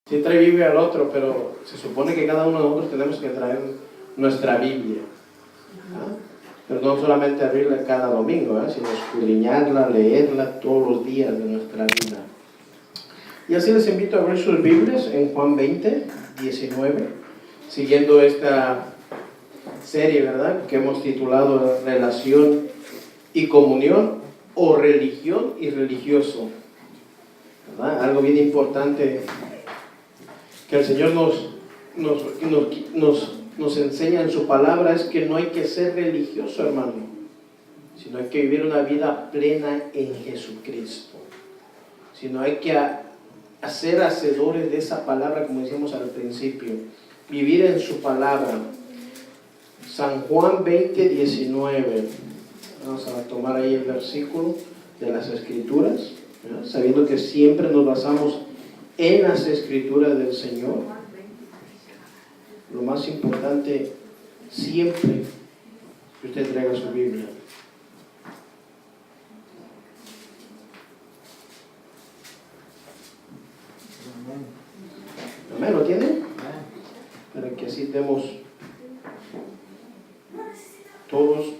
Sí trae Biblia al otro, pero se supone que cada uno de nosotros tenemos que traer nuestra Biblia. Pero no solamente abrirla cada domingo, sino escudriñarla, leerla todos los días de nuestra vida. Y así les invito a abrir sus Biblias en Juan 20, 19, siguiendo esta serie, ¿verdad?, que hemos titulado Relación y Comunión, o Religión y Religioso, ¿verdad? Algo bien importante que el Señor nos enseña en su palabra es que no hay que ser religioso, hermano, sino hay que vivir una vida plena en Jesucristo, sino hay que ser hacedores de esa palabra, como decíamos al principio, vivir en su palabra. San Juan 20, 19, vamos a tomar ahí el versículo de las Escrituras, ¿verdad?, sabiendo que siempre nos basamos en las Escrituras del Señor. Lo más importante siempre que usted traiga su Biblia. Amén, ¿lo tienen? Para que así demos todos.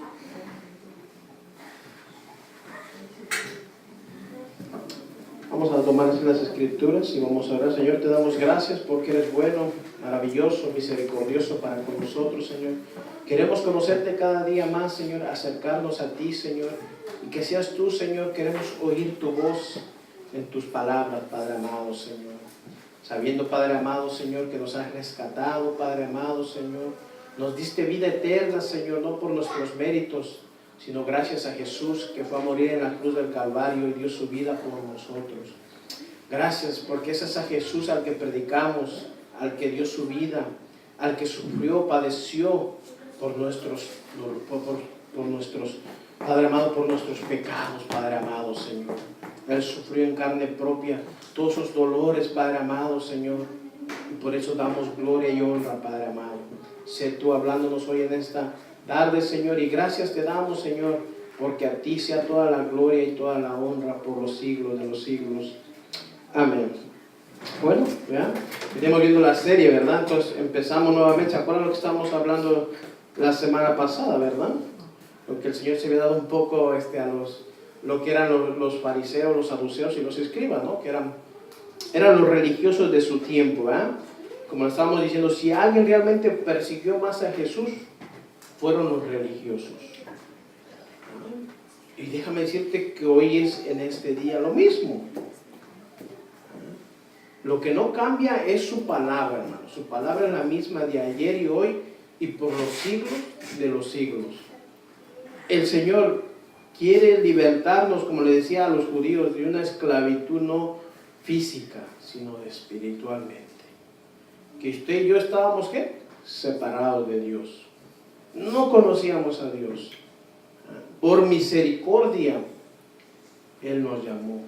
Vamos a tomar así las Escrituras y vamos a orar. Señor, te damos gracias porque eres bueno, maravilloso, misericordioso para con nosotros, Señor. Queremos conocerte cada día más, Señor, acercarnos a ti, Señor, y que seas tú, Señor. Queremos oír tu voz en tus palabras, Padre amado, Señor. Sabiendo, Padre amado, Señor, que nos has rescatado, Padre amado, Señor. Nos diste vida eterna, Señor, no por nuestros méritos, sino gracias a Jesús, que fue a morir en la cruz del Calvario y dio su vida por nosotros. Gracias, porque ese es a Jesús al que predicamos, al que dio su vida, al que sufrió, padeció por nuestros, Padre amado, por nuestros pecados, Padre amado, Señor. Él sufrió en carne propia todos esos dolores, Padre amado, Señor, y por eso damos gloria y honra, Padre amado. Sé tú hablándonos hoy en esta tarde, Señor, y gracias te damos, Señor, porque a ti sea toda la gloria y toda la honra por los siglos de los siglos. Amén. Bueno, ¿ya? Estamos viendo la serie, ¿verdad? Entonces empezamos nuevamente. ¿Se acuerdan lo que estábamos hablando la semana pasada, verdad? Porque el Señor se había dado un poco a lo que eran los fariseos, los saduceos y los escribas, ¿no? Que eran los religiosos de su tiempo, ¿verdad? Como estábamos diciendo, si alguien realmente persiguió más a Jesús, fueron los religiosos. Y déjame decirte que hoy es en este día lo mismo. Lo que no cambia es su palabra, hermano. Su palabra es la misma de ayer y hoy y por los siglos de los siglos. El Señor quiere libertarnos, como le decía a los judíos, de una esclavitud no física, sino espiritualmente. Que usted y yo estábamos, ¿qué?, separados de Dios. No conocíamos a Dios. Por misericordia, Él nos llamó.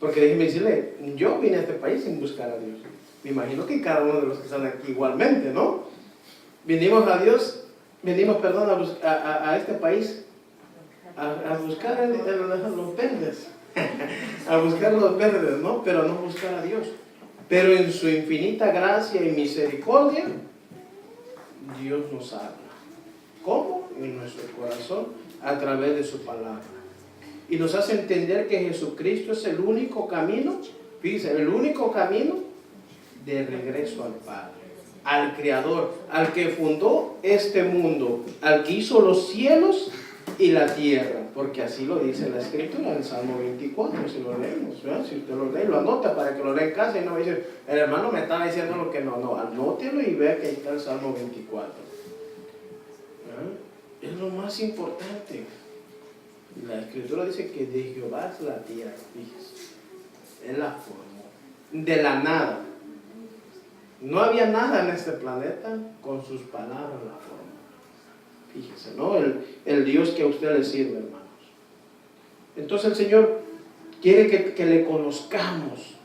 Porque déjeme decirle, yo vine a este país sin buscar a Dios. Me imagino que cada uno de los que están aquí igualmente, ¿no? Venimos a este país a buscar los verdes. A buscar los verdes, ¿no? Pero no buscar a Dios. Pero en su infinita gracia y misericordia, Dios nos habla. ¿Cómo? En nuestro corazón, a través de su palabra. Y nos hace entender que Jesucristo es el único camino, fíjense, el único camino de regreso al Padre, al Creador, al que fundó este mundo, al que hizo los cielos y la tierra, porque así lo dice la Escritura en el Salmo 24, si lo leemos, ¿verdad? Si usted lo lee, lo anota para que lo lea en casa y no me dice, el hermano me estaba diciendo lo que no, anótelo y vea que ahí está el Salmo 24. ¿verdad? Es lo más importante. La Escritura dice que de Jehová es la tierra, fíjese. Él la formó, de la nada. No había nada en este planeta, con sus palabras la formó. Fíjese, ¿no? El Dios que a usted le sirve, hermanos. Entonces el Señor quiere que le conozcamos,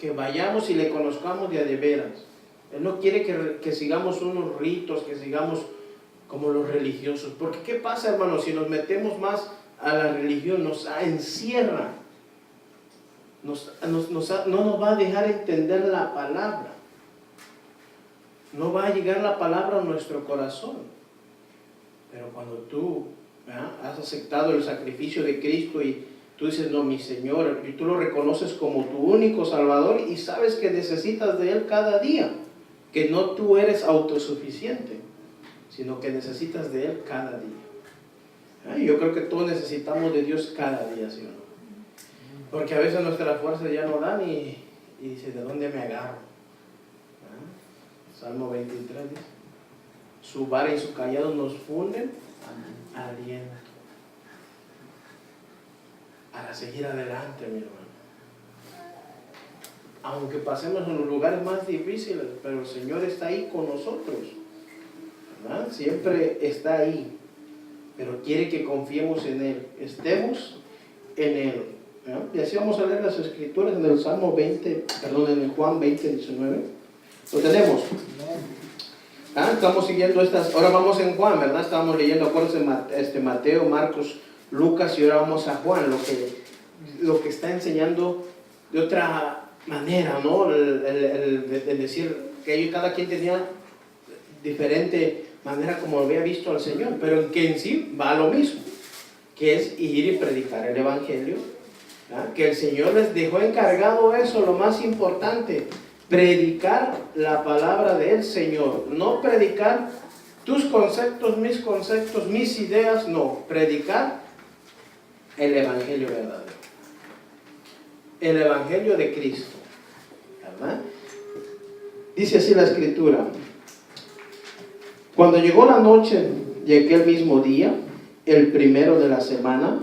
que vayamos y le conozcamos de veras. Él no quiere que sigamos unos ritos, que sigamos como los religiosos. Porque ¿qué pasa, hermanos? Si nos metemos más a la religión, nos encierra. no nos va a dejar entender la palabra. No va a llegar la palabra a nuestro corazón. Pero cuando tú has aceptado el sacrificio de Cristo y tú dices, no, mi Señor, y tú lo reconoces como tu único Salvador y sabes que necesitas de Él cada día, que no tú eres autosuficiente, sino que necesitas de Él cada día. Yo creo que todos necesitamos de Dios cada día, ¿sí o no? Porque a veces nuestras fuerzas ya no dan y dice, ¿de dónde me agarro? Salmo 23 dice, su vara y su callado nos funden aliento para seguir adelante, mi hermano. Aunque pasemos en los lugares más difíciles, pero el Señor está ahí con nosotros, ¿verdad? Siempre está ahí, pero quiere que confiemos en Él, estemos en Él. Y así vamos a leer las escrituras en el Salmo 20, perdón, en el Juan 20, 19. Lo tenemos. Estamos siguiendo estas, ahora vamos en Juan, ¿verdad? Estábamos leyendo, acuérdense, Mateo, Marcos, Lucas, y ahora vamos a Juan, lo que está enseñando de otra manera, ¿no? El decir que cada quien tenía diferente manera como había visto al Señor, pero que en sí va a lo mismo, que es ir y predicar el Evangelio, ¿verdad? Que el Señor les dejó encargado eso, lo más importante, predicar la palabra del Señor, no predicar tus conceptos, mis ideas, no, predicar el Evangelio verdadero, el Evangelio de Cristo, ¿verdad? Dice así la Escritura: cuando llegó la noche de aquel mismo día, el primero de la semana,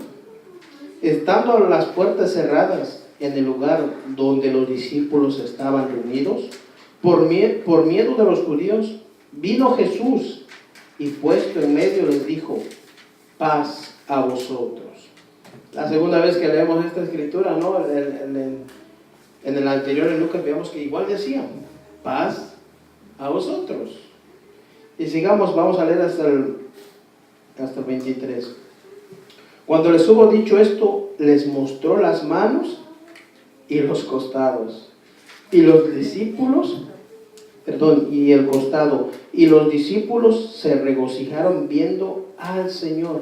estando las puertas cerradas en el lugar donde los discípulos estaban reunidos, por miedo de los judíos, vino Jesús y puesto en medio les dijo, paz a vosotros. La segunda vez que leemos esta escritura, ¿no? En el anterior, en Lucas, veamos que igual decía, paz a vosotros. Y sigamos, vamos a leer hasta el 23. Cuando les hubo dicho esto, les mostró las manos y los costados. Y los discípulos, y el costado. Y los discípulos se regocijaron viendo al Señor.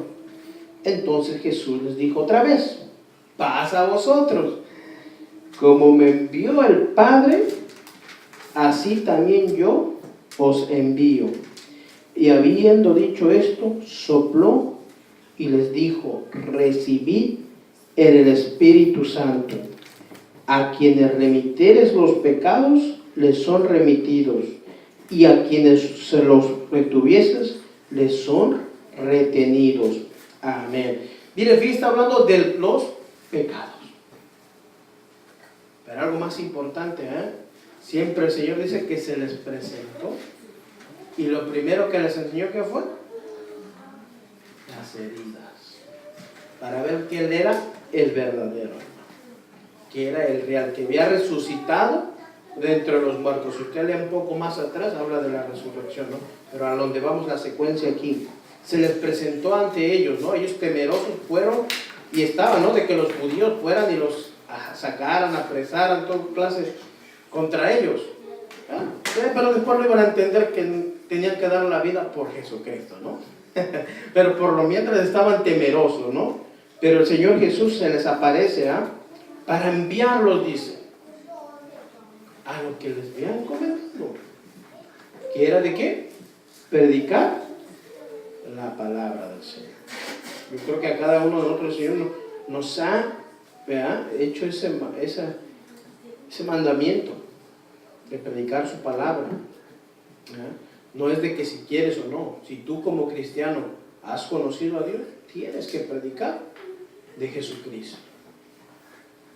Entonces Jesús les dijo otra vez, paz a vosotros. Como me envió el Padre, así también yo os envío. Y habiendo dicho esto, sopló y les dijo, recibid el Espíritu Santo. A quienes remitieres los pecados, les son remitidos, y a quienes se los retuvieses, les son retenidos. Amén. Mire, aquí está hablando de los pecados. Pero algo más importante, siempre el Señor dice que se les presentó. Y lo primero que les enseñó, ¿qué fue? Las heridas. Para ver que Él era el verdadero, que era el real, que había resucitado de entre los muertos. Si usted lee un poco más atrás, habla de la resurrección, ¿no? Pero a donde vamos la secuencia aquí, se les presentó ante ellos, ¿no? Ellos temerosos fueron y estaban, ¿no? De que los judíos fueran y los sacaran, apresaran, toda clase contra ellos. Pero después lo iban a entender que tenían que dar la vida por Jesucristo, ¿no? Pero por lo mientras estaban temerosos, ¿no? Pero el Señor Jesús se les aparece, para enviarlos, dice, a lo que les habían encomendado. ¿Que era de qué? Predicar la palabra del Señor. Yo creo que a cada uno de nosotros el Señor nos ha hecho ese mandamiento de predicar su palabra. No es de que si quieres o no. Si tú como cristiano has conocido a Dios, tienes que predicar de Jesucristo.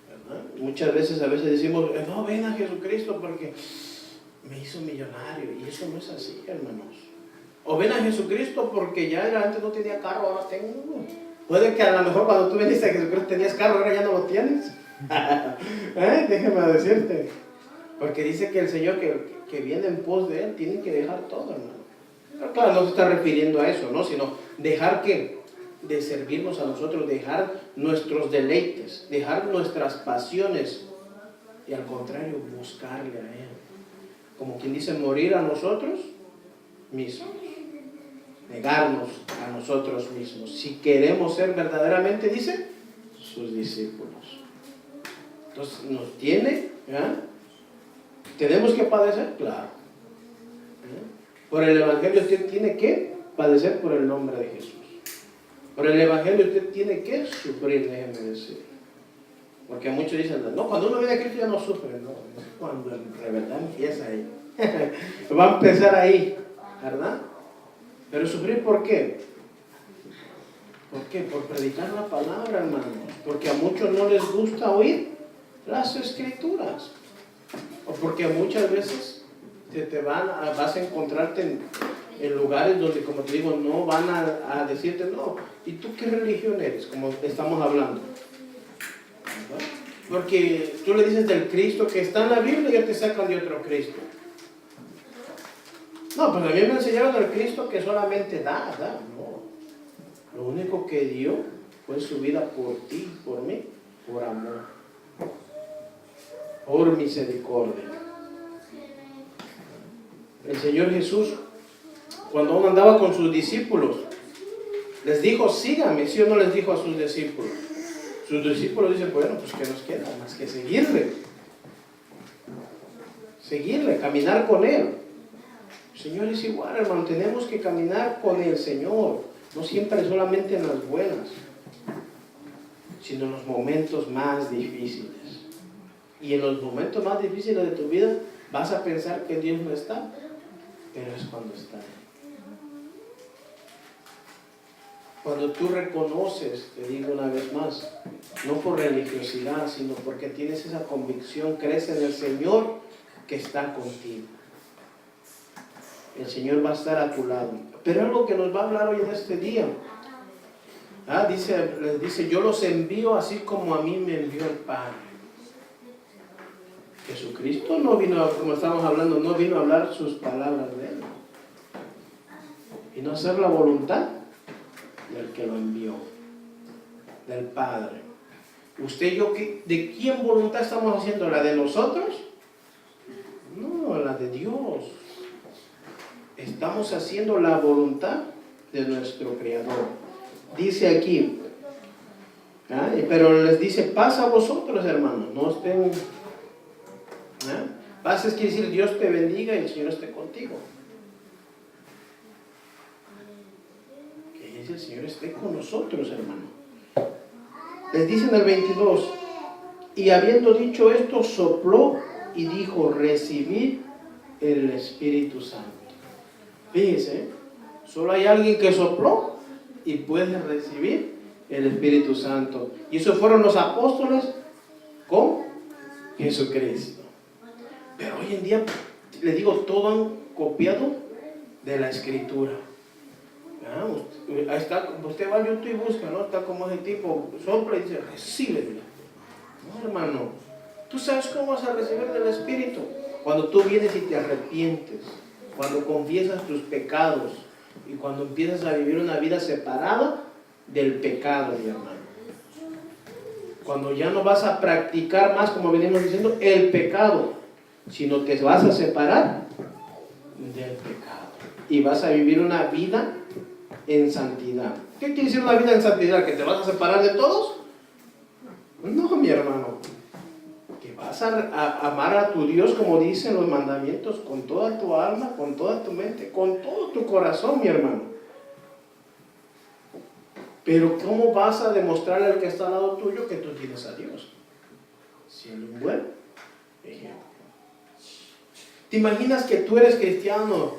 ¿Verdad? Muchas veces, decimos, no, ven a Jesucristo porque me hizo millonario. Y eso no es así, hermanos. O ven a Jesucristo porque ya antes no tenía carro, ahora tengo. Puede que a lo mejor cuando tú viniste a Jesucristo tenías carro, ahora ya no lo tienes. Déjame decirte. Porque dice que el Señor que viene en pos de Él tiene que dejar todo, hermano. Pero claro, no se está refiriendo a eso, ¿no? Sino dejar de servirnos a nosotros, dejar nuestros deleites, dejar nuestras pasiones y al contrario, buscarle a Él. Como quien dice, morir a nosotros mismos, negarnos a nosotros mismos, si queremos ser verdaderamente, dice, sus discípulos. Entonces, nos tiene, ¿ya? ¿Tenemos que padecer? Claro. Por el Evangelio usted tiene que padecer por el nombre de Jesús. Por el Evangelio usted tiene que sufrir, déjeme decir. Porque muchos dicen, no, cuando uno viene a Cristo ya no sufre. No, es cuando en verdad empieza ahí. Va a empezar ahí, ¿verdad? Pero sufrir, ¿por qué? ¿Por qué? Por predicar la palabra, hermanos. Porque a muchos no les gusta oír las Escrituras. O porque muchas veces vas a encontrarte en lugares donde, como te digo, no van a decirte, no, ¿y tú qué religión eres? Como estamos hablando. ¿Verdad? Porque tú le dices del Cristo que está en la Biblia y ya te sacan de otro Cristo. No, pues a mí me enseñaron del Cristo que solamente da. No. Lo único que dio fue su vida por ti, por mí, por amor, por misericordia. El Señor Jesús, cuando aún andaba con sus discípulos, les dijo, síganme, ¿sí o no les dijo a sus discípulos? Sus discípulos dicen, bueno, pues ¿qué nos queda? Más que seguirle. Seguirle, caminar con Él. El Señor es igual, hermano, tenemos que caminar con el Señor, no siempre solamente en las buenas, sino en los momentos más difíciles. Y en los momentos más difíciles de tu vida vas a pensar que Dios no está, pero es cuando está. Cuando tú reconoces, te digo una vez más, no por religiosidad, sino porque tienes esa convicción, crees en el Señor que está contigo. El Señor va a estar a tu lado. Pero algo que nos va a hablar hoy en este día. Les dice, yo los envío así como a mí me envió el Padre. Jesucristo no vino, como estamos hablando, no vino a hablar sus palabras de Él. Vino a hacer la voluntad del que lo envió, del Padre. Usted y yo, ¿de quién voluntad estamos haciendo? ¿La de nosotros? No, la de Dios. Estamos haciendo la voluntad de nuestro Creador. Dice aquí, pero les dice, paz a vosotros, hermanos, no estén... Paz quiere decir Dios te bendiga y el Señor esté contigo. Que dice el Señor esté con nosotros, hermano. Les dice en el 22, y habiendo dicho esto, sopló y dijo, recibid el Espíritu Santo. Fíjense, solo hay alguien que sopló y puede recibir el Espíritu Santo. Y esos fueron los apóstoles con Jesucristo. Pero hoy en día, les digo, todo han copiado de la Escritura. Ahí está, usted va a YouTube y busca, ¿no? Está como ese tipo, sopla y dice, recibe. No, hermano, ¿tú sabes cómo vas a recibir del Espíritu? Cuando tú vienes y te arrepientes, cuando confiesas tus pecados y cuando empiezas a vivir una vida separada del pecado, mi hermano. Cuando ya no vas a practicar más, como venimos diciendo, el pecado, sino te vas a separar del pecado y vas a vivir una vida en santidad. ¿Qué quiere decir una vida en santidad? ¿Que te vas a separar de todos? No, mi hermano. Que vas a amar a tu Dios como dicen los mandamientos, con toda tu alma, con toda tu mente, con todo tu corazón, mi hermano. Pero ¿cómo vas a demostrarle al que está al lado tuyo que tú tienes a Dios? Siendo un buen ejemplo. ¿Te imaginas que tú eres cristiano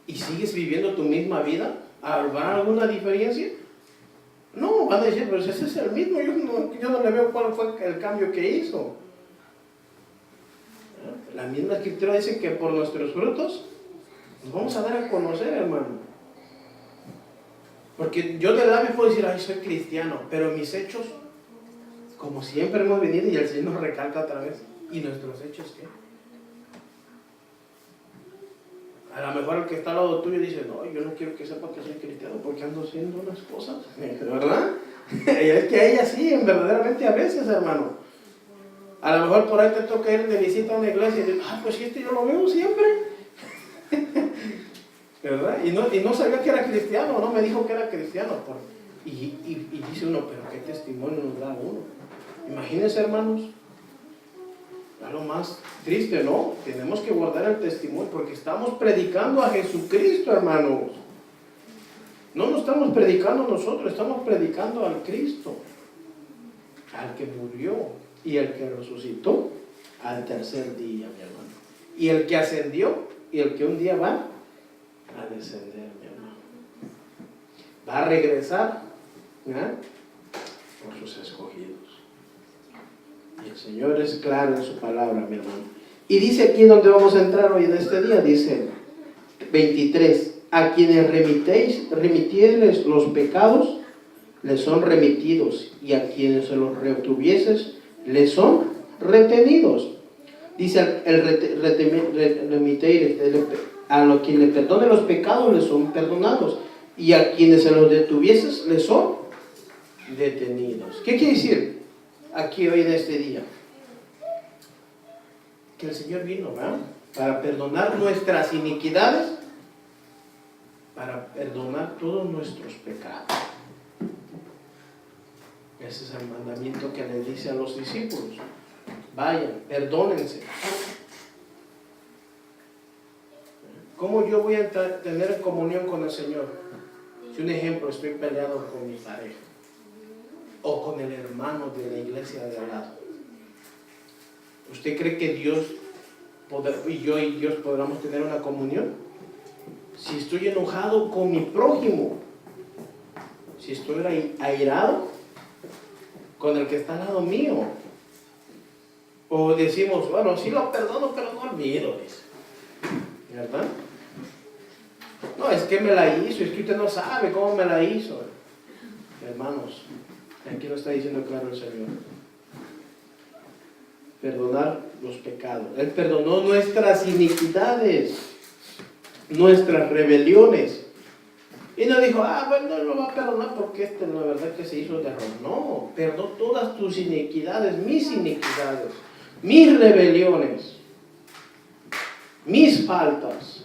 y sigues viviendo tu misma vida? ¿Habrá alguna diferencia? No, van a decir, pero ese es el mismo, yo no le veo cuál fue el cambio que hizo. La misma Escritura dice que por nuestros frutos nos vamos a dar a conocer, hermano. Porque yo de edad me puedo decir, ay, soy cristiano, pero mis hechos, como siempre hemos venido y el Señor nos recalca otra vez, ¿y nuestros hechos qué? A lo mejor el que está al lado tuyo dice, no, yo no quiero que sepa que soy cristiano porque ando haciendo unas cosas, ¿verdad? Es que hay así, verdaderamente a veces, hermano. A A lo mejor por ahí te toca ir de visita a una iglesia y dices, pues este yo lo veo siempre. ¿Verdad? Y no sabía que era cristiano, no me dijo que era cristiano. Y dice uno, pero qué testimonio nos da uno. Imagínense, hermanos, es lo más triste, ¿no? Tenemos que guardar el testimonio porque estamos predicando a Jesucristo, hermanos. No nos estamos predicando nosotros, estamos predicando al Cristo, al que murió y el que resucitó al tercer día, mi hermano. Y el que ascendió y el que un día va a descender, mi hermano. Va a regresar, ¿eh?, por sus escogidos. Y el Señor es claro en su palabra, mi hermano. Y dice aquí donde vamos a entrar hoy en este día, dice 23, a quienes remitieres los pecados, les son remitidos, y a quienes se los retuvieses, les son retenidos. Dice a los quienes le perdone los pecados, les son perdonados, y a quienes se los detuvieses, les son detenidos. ¿Qué quiere decir aquí hoy en este día? Que el Señor vino, ¿verdad?, para perdonar nuestras iniquidades, para perdonar todos nuestros pecados. Ese es el mandamiento que le dice a los discípulos. Vayan, perdónense. ¿Cómo yo voy a tener comunión con el Señor? Si un ejemplo, estoy peleado con mi pareja o con el hermano de la iglesia de al lado. ¿Usted cree que Dios y Dios podamos tener una comunión? Si estoy enojado con mi prójimo, si estoy airado con el que está al lado mío, o decimos, bueno, sí lo perdono, pero no olvido, ¿verdad? No, es que me la hizo, es que usted no sabe cómo me la hizo. Hermanos, aquí lo está diciendo claro el Señor. Perdonar los pecados. Él perdonó nuestras iniquidades, nuestras rebeliones. Y no dijo, bueno, no lo va a perdonar porque la verdad que se hizo de error. No, perdonó todas tus iniquidades, mis rebeliones, mis faltas.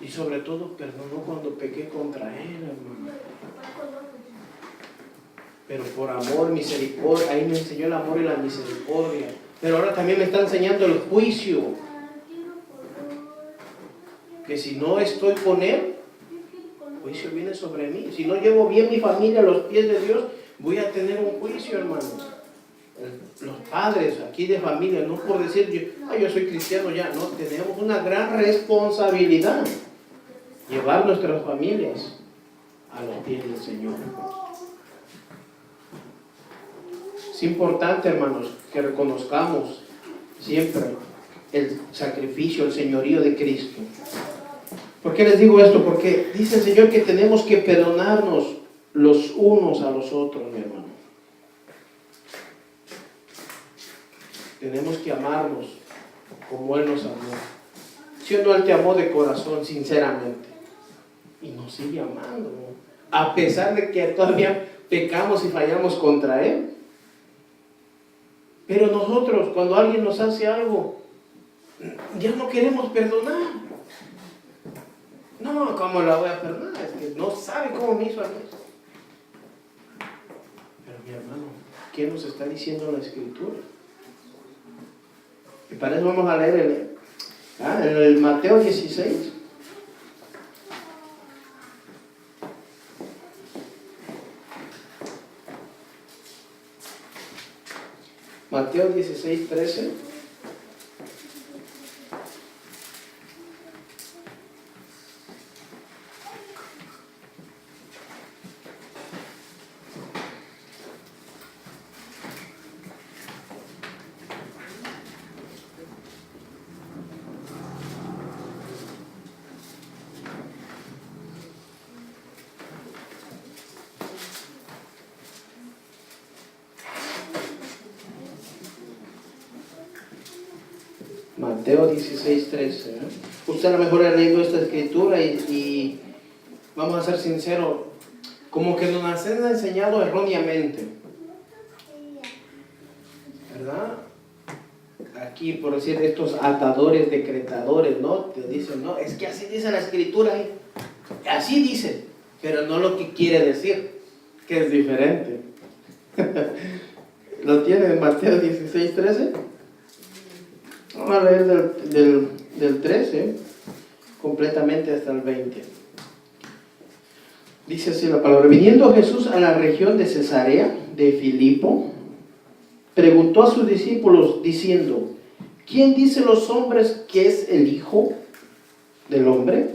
Y sobre todo perdonó cuando pequé contra Él, hermano. Pero por amor, misericordia, ahí me enseñó el amor y la misericordia. Pero ahora también me está enseñando el juicio. Que si no estoy con Él, el juicio viene sobre mí. Si no llevo bien mi familia a los pies de Dios, voy a tener un juicio, hermanos. Los padres aquí de familia, no por decir yo soy cristiano ya, no, tenemos una gran responsabilidad. Llevar nuestras familias a los pies del Señor. Es importante, hermanos, que reconozcamos siempre el sacrificio, el señorío de Cristo. ¿Por qué les digo esto? Porque dice el Señor que tenemos que perdonarnos los unos a los otros, mi hermano. Tenemos que amarnos como Él nos amó. Si o no, Él te amó de corazón, sinceramente. Y nos sigue amando, ¿no? A pesar de que todavía pecamos y fallamos contra Él. Pero nosotros, cuando alguien nos hace algo, ya no queremos perdonar. No, ¿cómo la voy a perdonar? Es que no sabe cómo me hizo a mí. Pero mi hermano, ¿qué nos está diciendo la Escritura? Y para eso vamos a leer en el Mateo 16. Mateo 16, 13. Mateo 16, 13. Usted a lo mejor ha leído esta escritura y vamos a ser sinceros, como que nos han enseñado erróneamente. ¿verdad? Aquí, por decir, estos atadores, decretadores, ¿no? Te dicen, no, es que así dice la Escritura, así dice, pero no lo que quiere decir, que es diferente. ¿Lo tiene en Mateo 16:13? Vamos a leer del 13 completamente hasta el 20. Dice así la palabra: viniendo Jesús a la región de Cesarea de Filipo, preguntó a sus discípulos diciendo: ¿quién dicen los hombres que es el Hijo del Hombre?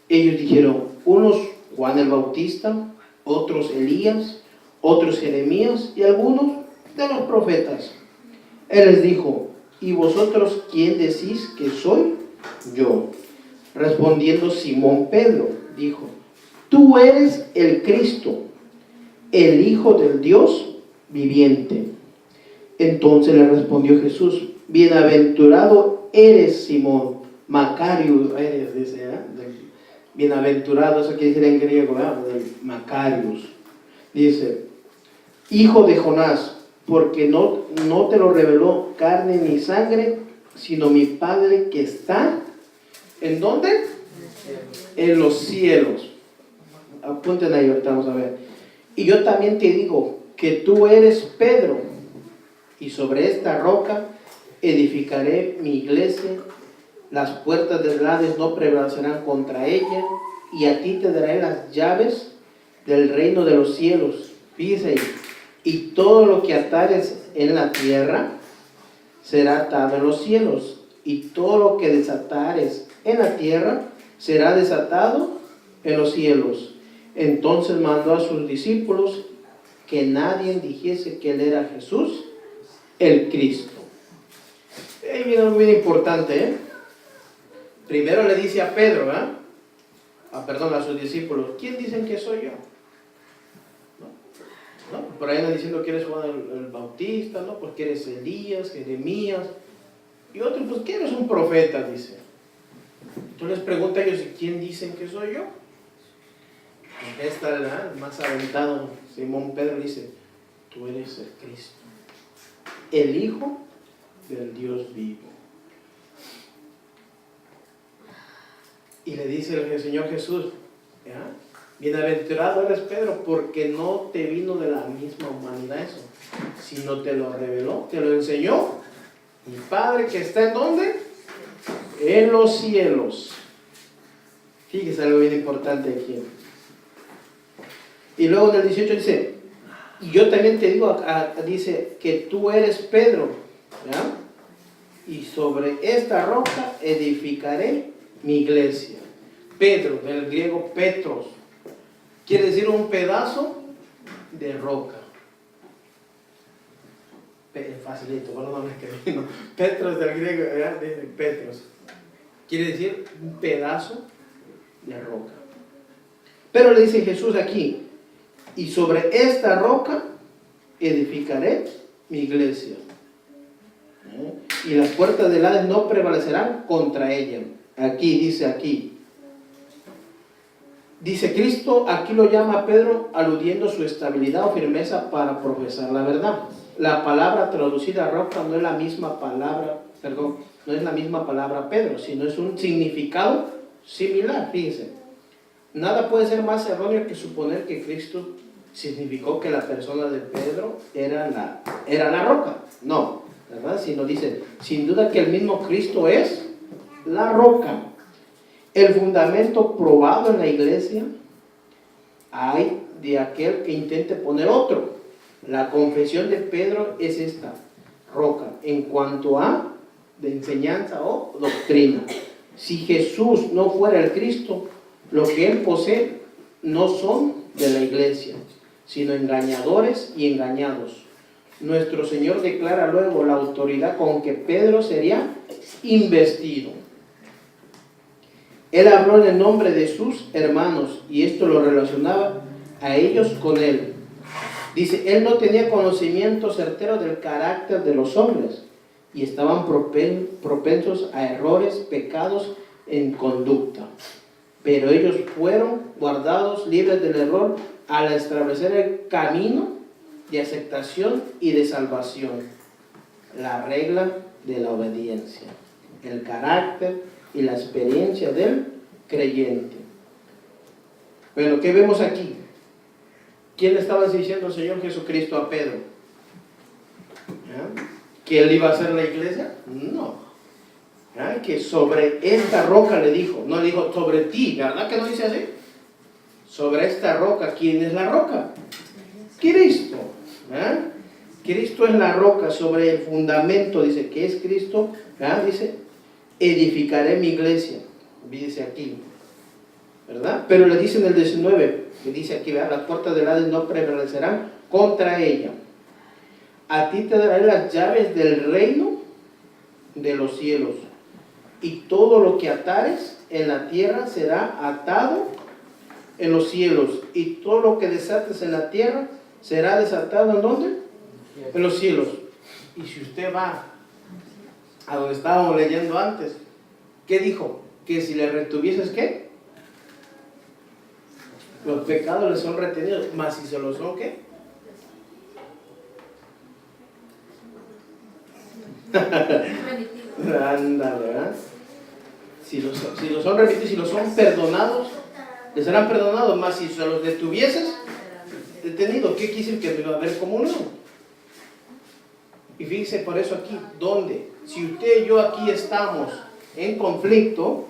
Ellos dijeron: unos Juan el Bautista, otros Elías, otros Jeremías y algunos de los profetas. Él les dijo: ¿y vosotros quién decís que soy yo? Respondiendo Simón Pedro, dijo: tú eres el Cristo, el Hijo del Dios viviente. Entonces le respondió Jesús: bienaventurado eres, Simón, Macarius eres, dice, bienaventurado, eso quiere decir en griego, Macarius. Dice: hijo de Jonás, porque no te lo reveló carne ni sangre, sino mi Padre que está, ¿en dónde? En los cielos. Apunten ahí, ahorita vamos a ver. Y yo también te digo que tú eres Pedro, y sobre esta roca edificaré mi iglesia. Las puertas del Hades no prevalecerán contra ella, y a ti te daré las llaves del reino de los cielos. Fíjese ahí: y todo lo que atares en la tierra será atado en los cielos, y todo lo que desatares en la tierra será desatado en los cielos. Entonces mandó a sus discípulos que nadie dijese que él era Jesús, el Cristo. Mira, algo bien importante, Primero le dice a Pedro, a sus discípulos: ¿quién dicen que soy yo? ¿No? Por ahí andan diciendo que eres Juan el Bautista, ¿no? Porque eres Elías, Jeremías, y otros, pues que eres un profeta, dice. Entonces les pregunta a ellos: ¿y quién dicen que soy yo? El más aventado, Simón Pedro, dice: tú eres el Cristo, el Hijo del Dios vivo. Y le dice el Señor Jesús: bienaventurado eres Pedro, porque no te vino de la misma humanidad eso, sino te lo reveló, te lo enseñó mi Padre que está ¿en dónde? En los cielos. Fíjese algo bien importante aquí. Y luego en el 18 dice: y yo también te digo, dice que tú eres Pedro, y sobre esta roca edificaré mi iglesia. Pedro, del griego Petros, quiere decir un pedazo de roca. Facilito, bueno, no me escribí, no. Petros del griego, de Petros, quiere decir un pedazo de roca. Pero le dice Jesús aquí: y sobre esta roca edificaré mi iglesia, y las puertas del Hades no prevalecerán contra ella. Aquí dice Cristo, aquí lo llama Pedro, aludiendo a su estabilidad o firmeza para profesar la verdad. La palabra traducida roca no es la misma palabra, no es la misma palabra Pedro, sino es un significado similar. Fíjense, nada puede ser más erróneo que suponer que Cristo significó que la persona de Pedro era la roca. No, ¿verdad? Sino dice, sin duda que el mismo Cristo es la roca. El fundamento probado en la iglesia hay de aquel que intente poner otro. La confesión de Pedro es esta: roca, en cuanto a de enseñanza o doctrina. Si Jesús no fuera el Cristo, lo que él posee no son de la iglesia, sino engañadores y engañados. Nuestro Señor declara luego la autoridad con que Pedro sería investido. Él habló en el nombre de sus hermanos, y esto lo relacionaba a ellos con él. Dice, él no tenía conocimiento certero del carácter de los hombres, y estaban propensos a errores, pecados en conducta. Pero ellos fueron guardados libres del error al establecer el camino de aceptación y de salvación. la regla de la obediencia, el carácter y la experiencia del creyente. Bueno, ¿qué vemos aquí? ¿Quién le estaba diciendo el Señor Jesucristo a Pedro? ¿Ya? ¿Que él iba a hacer la iglesia? No. ¿Ya? Que sobre esta roca le dijo, no le dijo sobre ti, ¿verdad que no dice así? Sobre esta roca, ¿quién es la roca? Cristo. ¿Ya? Cristo es la roca, sobre el fundamento, dice que es Cristo, ¿verdad? Dice, edificaré mi iglesia, dice aquí, ¿verdad? Pero le dice en el 19, que dice aquí, ¿verdad? Las puertas del Hades no prevalecerán contra ella. A ti te daré las llaves del reino de los cielos, y todo lo que atares en la tierra será atado en los cielos, y todo lo que desates en la tierra será desatado ¿en dónde? En los cielos. Y si usted va a donde estábamos leyendo antes, ¿qué dijo? Que si le retuvieses, ¿qué? Los pecados le son retenidos, mas si se los son, ¿qué? Ándale, ¿verdad? Si los son remitidos, si los son perdonados, les serán perdonados, mas si se los detuvieses, detenido, ¿qué quiere decir? Que va a haber comunión. Y fíjense por eso aquí, ¿dónde? Si usted y yo aquí estamos en conflicto,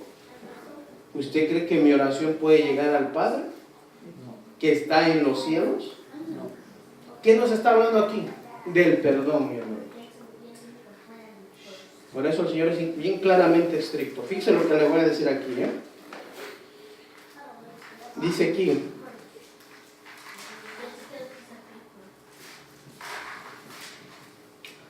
¿usted cree que mi oración puede llegar al Padre? ¿Que está en los cielos? ¿Qué nos está hablando aquí? Del perdón, mi hermano. Por eso el Señor es bien claramente estricto. Fíjense lo que le voy a decir aquí, ¿eh? Dice aquí,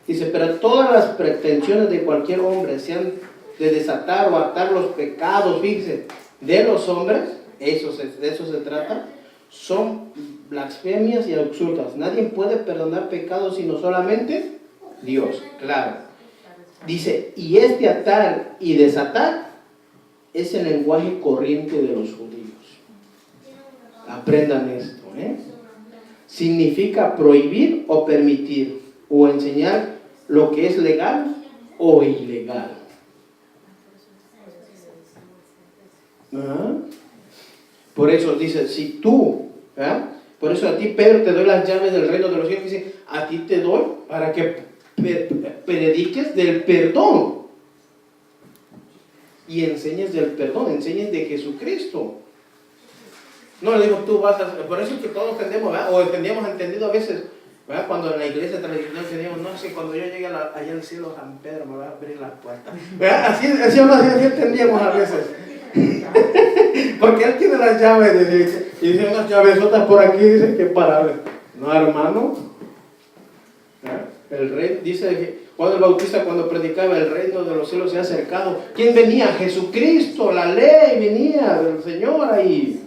dice, pero todas las pretensiones de cualquier hombre, sean de desatar o atar los pecados, fíjense, de los hombres, de eso se trata, son blasfemias y absurdas. Nadie puede perdonar pecados sino solamente Dios, claro. Dice, y este atar y desatar es el lenguaje corriente de los judíos. Aprendan esto, ¿eh? Significa prohibir o permitir, o enseñar lo que es legal o ilegal. ¿Ah? Por eso dice, si tú, ¿ah? Por eso a ti, Pedro, te doy las llaves del reino de los cielos. Dice, a ti te doy para que prediques del perdón y enseñes del perdón, enseñes de Jesucristo. No le digo, tú vas a... Por eso es que todos entendemos, ¿verdad? O teníamos entendido a veces, ¿verdad? Cuando en la iglesia tradicional teníamos, no sé, cuando yo llegue allá al cielo, San Pedro me va a abrir las puertas, ¿verdad? Así entendíamos a veces. Porque él tiene las llaves, y dice unas llavesotas por aquí, dice que para ver. No, hermano. El rey, dice Juan el Bautista cuando predicaba, el reino de los cielos se ha acercado. ¿Quién venía? Jesucristo, la ley venía del Señor ahí.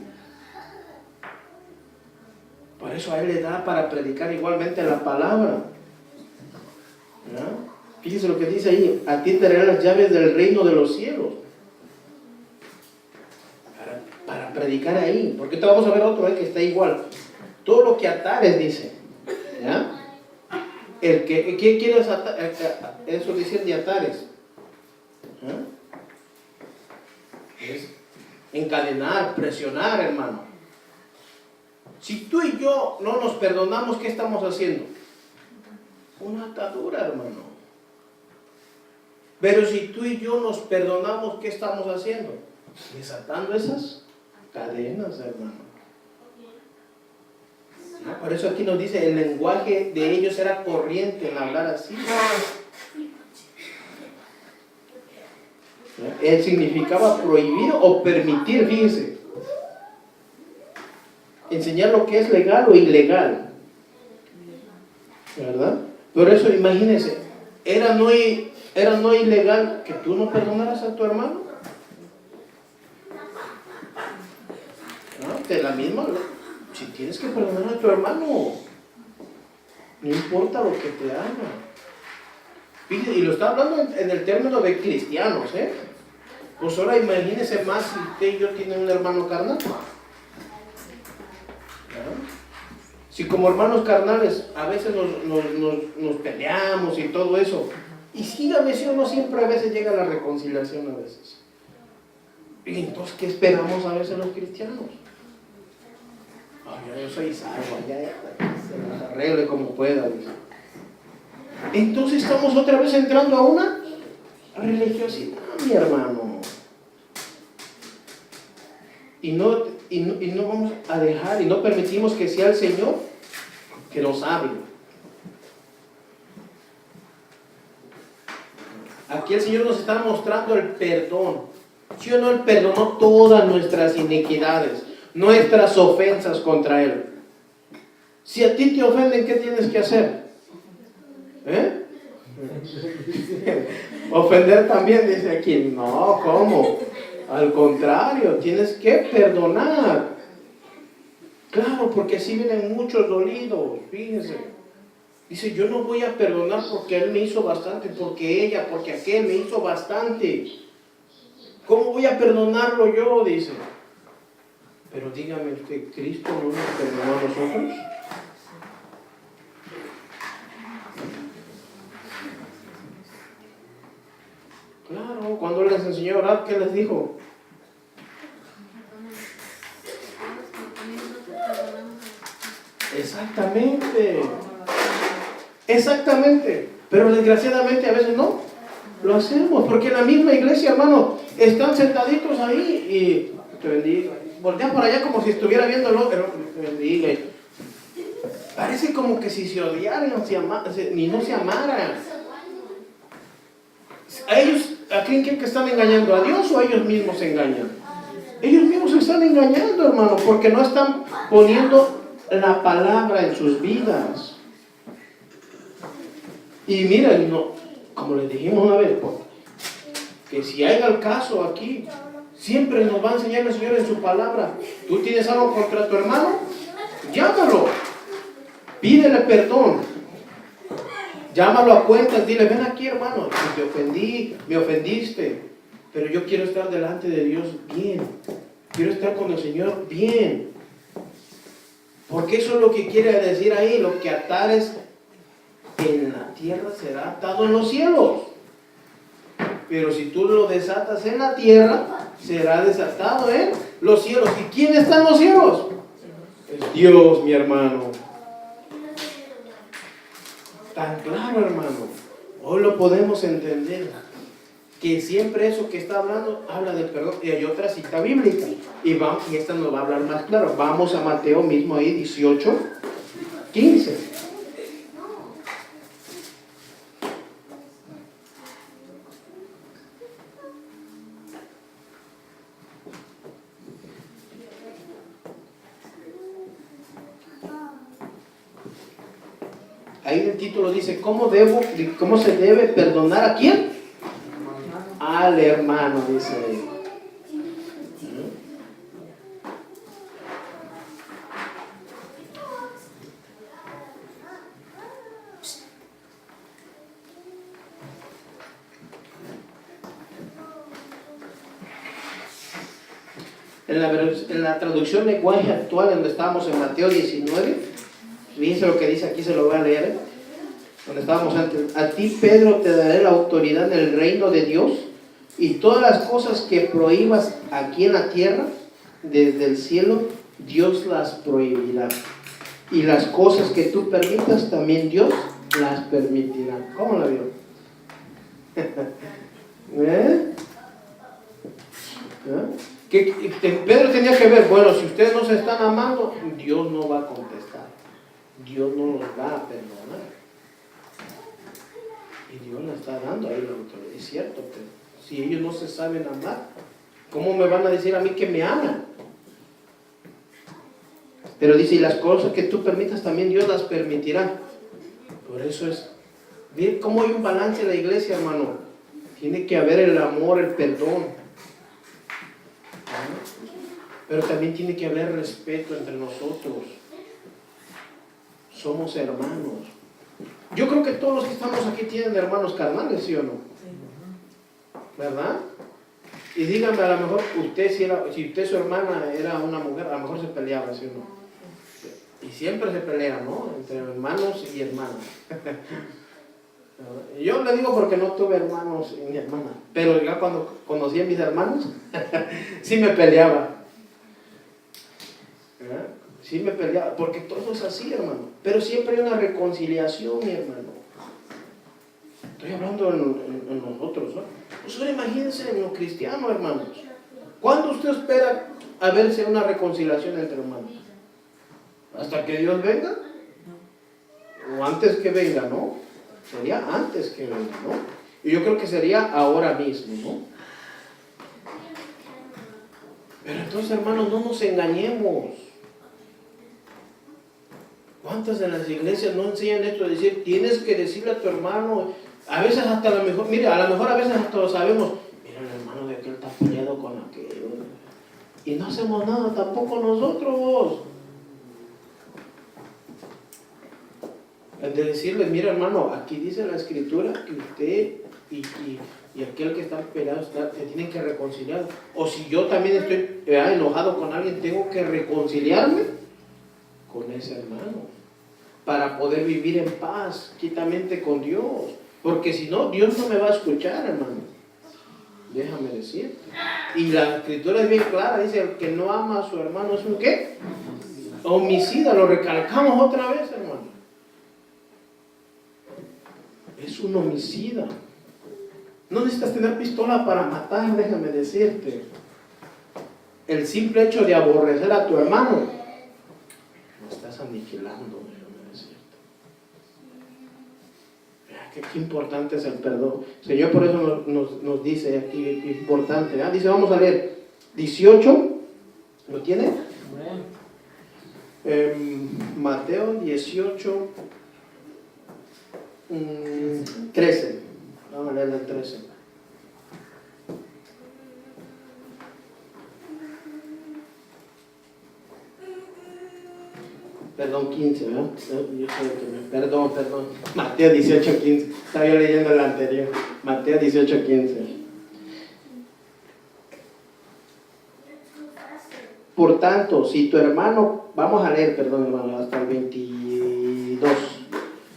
Por eso a él le da para predicar igualmente la palabra. ¿No? Fíjese lo que dice ahí, a ti te daré las llaves del reino de los cielos. Para predicar ahí, porque te vamos a ver otro que está igual. Todo lo que atares, dice. ¿Ya? ¿Qué quieres atar? Eso dice de atares. ¿Ah? Es encadenar, presionar, hermano. Si tú y yo no nos perdonamos, ¿qué estamos haciendo? Una atadura, hermano. Pero si tú y yo nos perdonamos, ¿qué estamos haciendo? Desatando esas cadenas, hermano. ¿No? Por eso aquí nos dice, el lenguaje de ellos era corriente en hablar así. ¿No? Él significaba prohibir o permitir, fíjense. Enseñar lo que es legal o ilegal. ¿Verdad? Por eso imagínense, ¿era no ilegal que tú no perdonaras a tu hermano? ¿No? De la misma, si tienes que perdonar a tu hermano, no importa lo que te haga. Fíjate, y lo está hablando en el término de cristianos, ¿eh? Pues ahora imagínense más si usted y yo tienen un hermano carnal. Si como hermanos carnales a veces nos peleamos y todo eso, y sígame si uno siempre a veces llega a la reconciliación a veces. Y entonces, ¿qué esperamos a veces los cristianos? Ay, yo soy salvo, ya se las arregle como pueda. Dice. Entonces estamos otra vez entrando a una religiosidad, mi hermano. Y no vamos a dejar y no permitimos que sea el Señor que nos hable. Aquí el Señor nos está mostrando el perdón. ¿Sí o no? Él perdonó todas nuestras iniquidades, nuestras ofensas contra Él. Si a ti te ofenden, ¿qué tienes que hacer? Ofender también, dice aquí. No, ¿cómo? Al contrario, tienes que perdonar. Claro, porque así vienen muchos dolidos, fíjense. Dice, yo no voy a perdonar porque él me hizo bastante, porque ella, porque aquel me hizo bastante. ¿Cómo voy a perdonarlo yo? Dice. Pero dígame usted, ¿Cristo no nos perdonó a nosotros? Claro, cuando les enseñó a orar, ¿qué les dijo? Exactamente. Exactamente. Pero desgraciadamente a veces no lo hacemos. Porque en la misma iglesia, hermano, están sentaditos ahí y te bendiga. Voltean para allá como si estuviera viendo el otro. Te bendiga. Parece como que si se odiaran ni no se amaran. ¿A quién creen que están engañando? ¿A Dios o a ellos mismos se engañan? Ellos mismos se están engañando, hermano, porque no están poniendo la palabra en sus vidas. Y miren, como les dijimos una vez, que si hay el caso aquí, siempre nos va a enseñar el Señor en su palabra. Tú tienes algo contra tu hermano, llámalo, pídele perdón, llámalo a cuentas, dile, ven aquí, hermano, te ofendí, me ofendiste, pero yo quiero estar delante de Dios bien, quiero estar con el Señor bien, porque eso es lo que quiere decir ahí, lo que atares en la tierra será atado en los cielos. Pero si tú lo desatas en la tierra, será desatado en los cielos. ¿Y quién está en los cielos? Es Dios, mi hermano. Tan claro, hermano. Hoy lo podemos entender. Que siempre eso que está hablando, habla del perdón. Y hay otra cita bíblica. Y esta nos va a hablar más claro. Vamos a Mateo mismo ahí, 18, 15. Ahí el título dice, ¿cómo se debe perdonar a quién? Al hermano, dice ahí. En la traducción de lenguaje actual, donde estábamos en Mateo 19, fíjense lo que dice aquí, se lo voy a leer. Donde estábamos antes. A ti, Pedro, te daré la autoridad en el reino de Dios, y todas las cosas que prohíbas aquí en la tierra, desde el cielo, Dios las prohibirá. Y las cosas que tú permitas, también Dios las permitirá. ¿Cómo la vio? Pedro tenía que ver, bueno, si ustedes no se están amando, Dios no va a contestar. Dios no los va a perdonar. Y Dios le está dando ahí la autoridad. Es cierto, pero si ellos no se saben amar, ¿cómo me van a decir a mí que me aman? Pero dice, y las cosas que tú permitas también Dios las permitirá. Por eso es, miren cómo hay un balance en la iglesia, hermano. Tiene que haber el amor, el perdón. Pero también tiene que haber respeto entre nosotros. Somos hermanos. Yo creo que todos los que estamos aquí tienen hermanos carnales, ¿sí o no? ¿Verdad? Y díganme, a lo mejor usted, si usted su hermana era una mujer, a lo mejor se peleaba, ¿sí o no? Y siempre se pelean, ¿no? Entre hermanos y hermanas. Yo le digo porque no tuve hermanos ni hermanas, pero ya cuando conocí a mis hermanos, sí me peleaba. Sí me peleaba, porque todo es así, hermano. Pero siempre hay una reconciliación, mi hermano. Estoy hablando en nosotros, ¿no? Pues ahora imagínense en los cristianos, hermanos. ¿Cuándo usted espera a verse una reconciliación entre hermanos? ¿Hasta que Dios venga? ¿O antes que venga, no? Sería antes que venga, ¿no? Y yo creo que sería ahora mismo, ¿no? Pero entonces, hermanos, no nos engañemos. ¿Cuántas de las iglesias no enseñan esto de decir, tienes que decirle a tu hermano? A veces hasta a lo mejor, mire, a lo mejor a veces hasta lo sabemos, mira, el hermano de aquel está peleado con aquello. Y no hacemos nada tampoco nosotros. De decirle, mira hermano, aquí dice la escritura que usted y aquel que está peleado se tienen que reconciliar. O si yo también estoy enojado con alguien, tengo que reconciliarme con ese hermano para poder vivir en paz, quietamente con Dios. Porque si no, Dios no me va a escuchar, hermano. Déjame decirte. Y la escritura es bien clara, dice, el que no ama a su hermano es un ¿qué? Homicida, lo recalcamos otra vez, hermano. Es un homicida. No necesitas tener pistola para matar, déjame decirte. El simple hecho de aborrecer a tu hermano, lo estás aniquilando, déjame decirte. Qué importante es el perdón. El Señor por eso nos dice aquí, qué importante. Dice, vamos a leer 18, ¿lo tiene? Mateo 18, 13. Vamos a leer el 13. Perdón, 15, ¿verdad? Perdón. Mateo 18, 15. Estaba yo leyendo el anterior. Mateo 18, 15. Por tanto, si tu hermano, vamos a leer, perdón hermano, hasta el 22.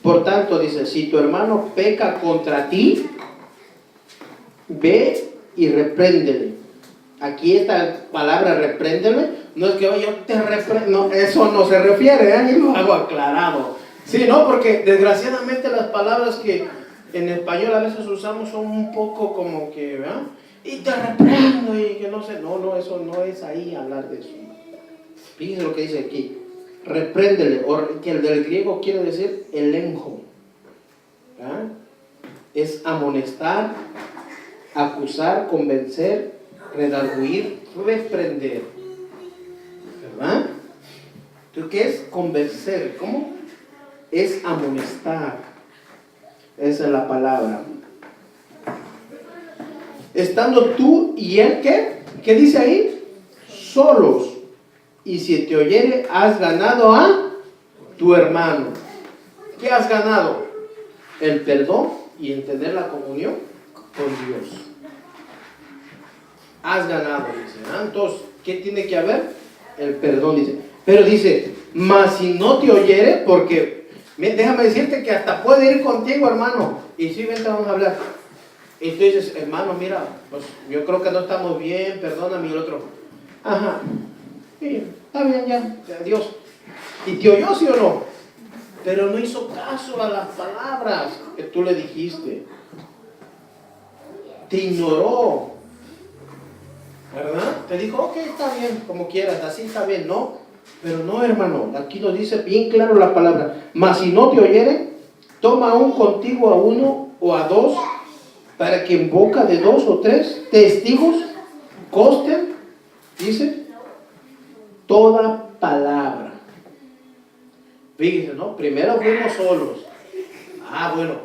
Por tanto, dice, si tu hermano peca contra ti, ve y repréndele. Aquí esta palabra repréndele, no es que yo te reprendo, no, eso no se refiere, y lo hago aclarado. Sí, no, porque desgraciadamente las palabras que en español a veces usamos son un poco como que, ¿verdad? Y te reprendo y que no sé, no, eso no es ahí hablar de eso. Fíjense lo que dice aquí, repréndele, o que el del griego quiere decir elenjo, ¿verdad? Es amonestar, acusar, convencer, redarguir, reprender, ¿verdad? ¿Tú qué es? Convencer, ¿cómo? Es amonestar, esa es la palabra. Estando tú y él, ¿qué dice ahí? Solos, y si te oyere, has ganado a tu hermano. ¿Qué has ganado? El perdón y el tener la comunión con Dios. Has ganado, dice. Entonces, ¿qué tiene que haber? El perdón, dice. Pero dice, mas si no te oyere, porque déjame decirte que hasta puede ir contigo, hermano. Y si vente, vamos a hablar. Y tú dices, hermano, mira, pues yo creo que no estamos bien, perdóname. Y el otro, ajá, sí, está bien ya, adiós. ¿Y te oyó, sí o no? Pero no hizo caso a las palabras que tú le dijiste. Te ignoró. ¿Verdad? Te dijo, ok, está bien, como quieras, así está bien, ¿no? Pero no, hermano, aquí nos dice bien claro la palabra. Mas si no te oyere, toma aún contigo a uno o a dos, para que en boca de 2 o 3 testigos consten, dice, toda palabra. Fíjense, ¿no? Primero fuimos solos. Bueno,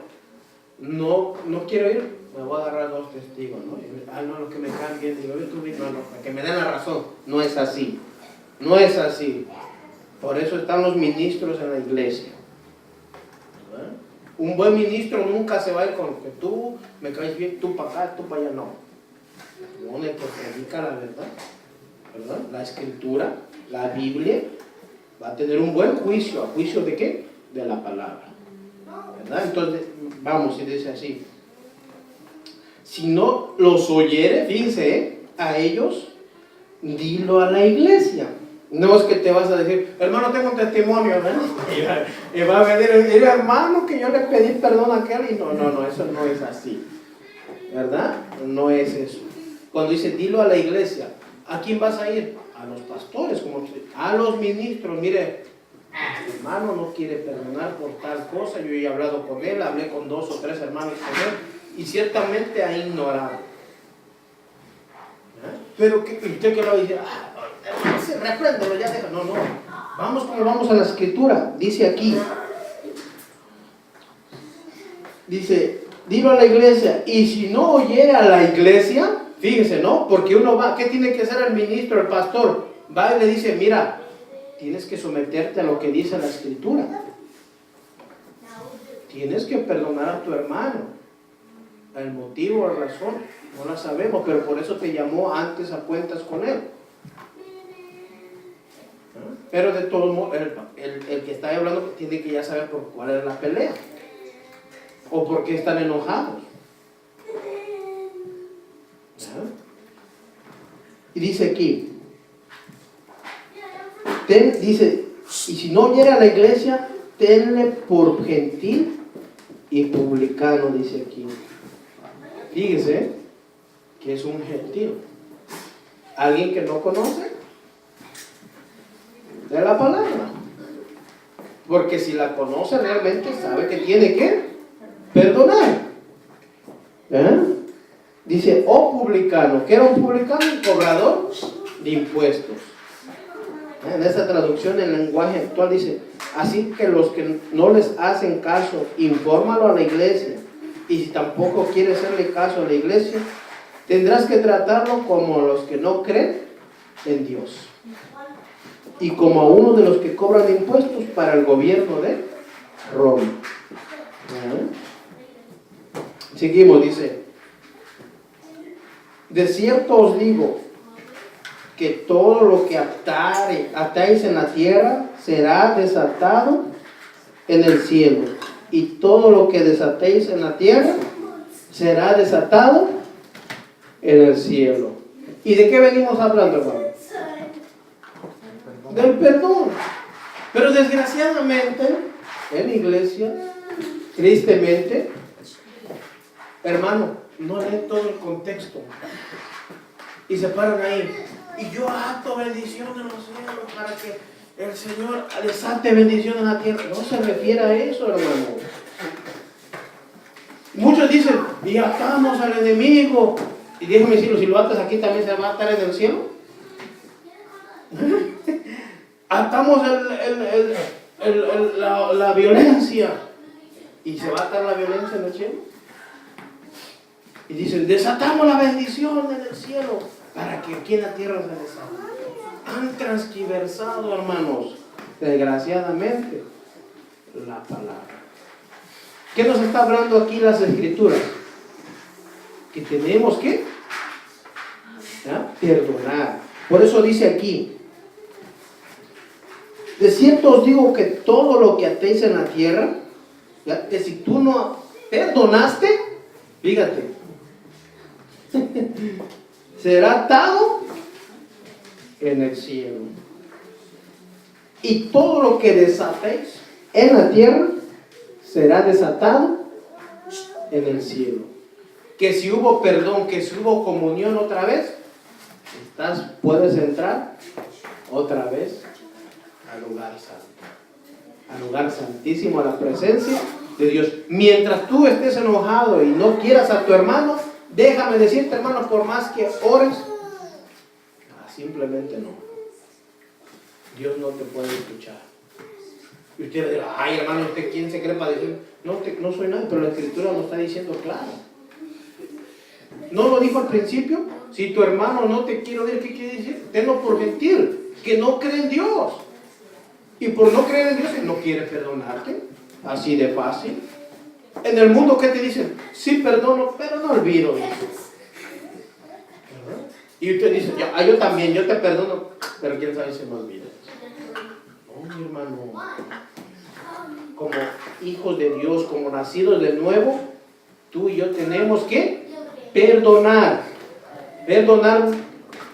no quiero ir. Me voy a agarrar 2 testigos, ¿no? No, los que me cambien, digo, no, para que me den la razón. No es así. No es así. Por eso están los ministros en la iglesia. ¿Verdad? Un buen ministro nunca se va a ir con que tú me caes bien, tú para acá, tú para allá, no. El que predica la verdad, ¿verdad? La escritura, la Biblia, Va a tener un buen juicio. ¿A juicio de qué? De la palabra. ¿Verdad? Entonces, vamos, y dice así. Si no los oyere, fíjense, a ellos, dilo a la iglesia. No es que te vas a decir, hermano, tengo un testimonio, ¿verdad? Y va a venir, hermano, que yo le pedí perdón a aquel. Y no, eso no es así. ¿Verdad? No es eso. Cuando dice, dilo a la iglesia, ¿a quién vas a ir? A los pastores, a los ministros. Mire, este hermano no quiere perdonar por tal cosa. Yo he hablado con él, hablé con 2 o 3 hermanos con él, y ciertamente ha ignorado. Pero usted que lo dice, repréndelo, ya deja. No. Vamos a la escritura. Dice aquí. Dice, dilo a la iglesia. Y si no oyere a la iglesia, fíjese, ¿no? Porque uno va, ¿qué tiene que hacer el ministro, el pastor? Va y le dice, mira, tienes que someterte a lo que dice la escritura. Tienes que perdonar a tu hermano. El motivo o la razón no la sabemos, pero por eso te llamó antes a cuentas con él. Pero de todos modos, el que está hablando tiene que ya saber por cuál es la pelea o por qué están enojados. Y dice aquí, dice, y si no llega a la iglesia, tenle por gentil y publicano, dice aquí. Fíjese que es un gentil. Alguien que no conoce de la palabra. Porque si la conoce realmente sabe que tiene que perdonar. Dice, publicano. ¿Qué era un publicano? Un cobrador de impuestos. En esta traducción en lenguaje actual dice, así que los que no les hacen caso, infórmalo a la iglesia. Y si tampoco quieres hacerle caso a la iglesia, tendrás que tratarlo como los que no creen en Dios. Y como a uno de los que cobran impuestos para el gobierno de Roma. Seguimos, dice, de cierto os digo, que todo lo que atáis en la tierra será desatado en el cielo. Y todo lo que desatéis en la tierra será desatado en el cielo. ¿Y de qué venimos hablando, hermano? Del perdón. Pero desgraciadamente, en la iglesia, tristemente, hermano, no leen todo el contexto. Y se paran ahí. Y yo acto bendición en los cielos para que el Señor desate bendición en la tierra. No se refiere a eso, hermano. Muchos dicen, y atamos al enemigo. Y déjame decirlo, si lo atas aquí también se va a atar en el cielo. Atamos la violencia. Y se va a atar la violencia en el cielo. Y dicen, desatamos la bendición en el cielo para que aquí en la tierra se desate. Han transquiversado, hermanos, desgraciadamente, la palabra. ¿Qué nos está hablando aquí las escrituras? Que tenemos que perdonar. Por eso dice aquí, de cierto os digo que todo lo que atéis en la tierra, que si tú no perdonaste, fíjate, será atado en el cielo. Y todo lo que desatéis en la tierra será desatado en el cielo. Que si hubo perdón, que si hubo comunión otra vez, puedes entrar otra vez al lugar santo, al lugar santísimo, a la presencia de Dios. Mientras tú estés enojado y no quieras a tu hermano, déjame decirte, hermano, por más que ores, simplemente no. Dios no te puede escuchar. Y usted dirá, ay, hermano, ¿usted quién se cree para decir? No soy nadie, pero la escritura nos está diciendo claro. ¿No lo dijo al principio? Si tu hermano no te quiere oír, ¿qué quiere decir? Tenlo por gentil, que no cree en Dios. Y por no creer en Dios, no quiere perdonarte. Así de fácil. En el mundo, ¿qué te dicen? Sí, perdono, pero no olvido. Y usted dice, yo también, yo te perdono, pero quién sabe si me olvida. No, mi hermano. Como hijos de Dios, como nacidos de nuevo, tú y yo tenemos que perdonar. Perdonar